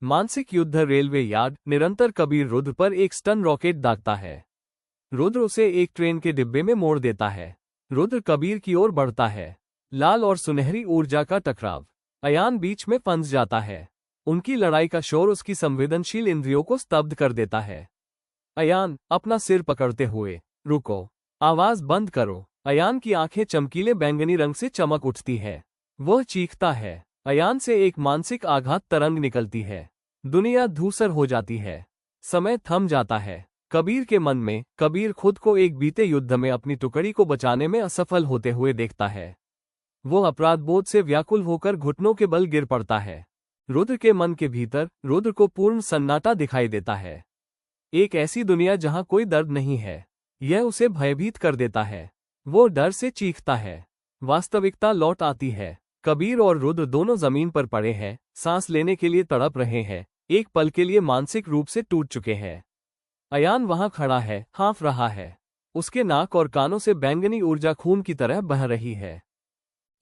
मानसिक युद्ध railway yard. निरंतर कबीर रुद्र पर एक स्टन रॉकेट दागता है। रुद्र उसे एक ट्रेन के डिब्बे में मोड़ देता है। रुद्र कबीर की ओर बढ़ता है। लाल और सुनहरी ऊर्जा का टकराव। अयान बीच में फंस जाता है। उनकी लड़ाई का शोर उसकी संवेदनशील इंद्रियों को स्तब्ध कर देता है। अयान अपना सिर पकड़ते हुए, रुको, आवाज बंद करो। अयान की आंखें चमकीले बैंगनी रंग से चमक उठती है। वह चीखता है। अयान से एक मानसिक आघात तरंग निकलती है। दुनिया धूसर हो जाती है। समय थम जाता है। कबीर के मन में कबीर खुद को एक बीते युद्ध में अपनी टुकड़ी को बचाने में असफल होते हुए देखता है। वो अपराध बोध से व्याकुल होकर घुटनों के बल गिर पड़ता है। रुद्र के मन के भीतर रुद्र को पूर्ण सन्नाटा दिखाई देता है। एक ऐसी दुनिया जहां कोई दर्द नहीं है। यह उसे भयभीत कर देता है। वो डर से चीखता है। वास्तविकता लौट आती है। कबीर और रुद्र दोनों जमीन पर पड़े हैं, सांस लेने के लिए तड़प रहे हैं, एक पल के लिए मानसिक रूप से टूट चुके हैं। अयान वहां खड़ा है, हाँफ रहा है। उसके नाक और कानों से बैंगनी ऊर्जा खून की तरह बह रही है।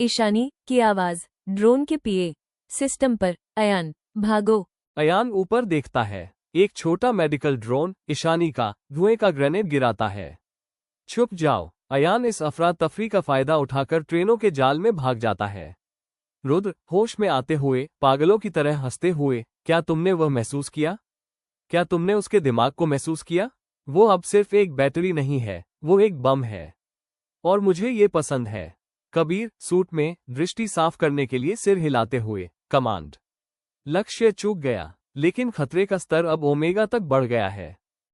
ईशानी की आवाज ड्रोन के पीए सिस्टम पर। अयान, भागो। अयान ऊपर देखता है। एक छोटा मेडिकल ड्रोन ईशानी का धुएं का ग्रेनेड गिराता है। छुप जाओ। अयान इस अफरा तफरी का फायदा उठाकर ट्रेनों के जाल में भाग जाता है। रुद्र होश में आते हुए पागलों की तरह हंसते हुए, क्या तुमने वह महसूस किया? क्या तुमने उसके दिमाग को महसूस किया? वो अब सिर्फ एक बैटरी नहीं है, वो एक बम है। और मुझे ये पसंद है। कबीर सूट में दृष्टि साफ करने के लिए सिर हिलाते हुए, कमांड। लक्ष्य चूक गया, लेकिन खतरे का स्तर अब ओमेगा तक बढ़ गया है।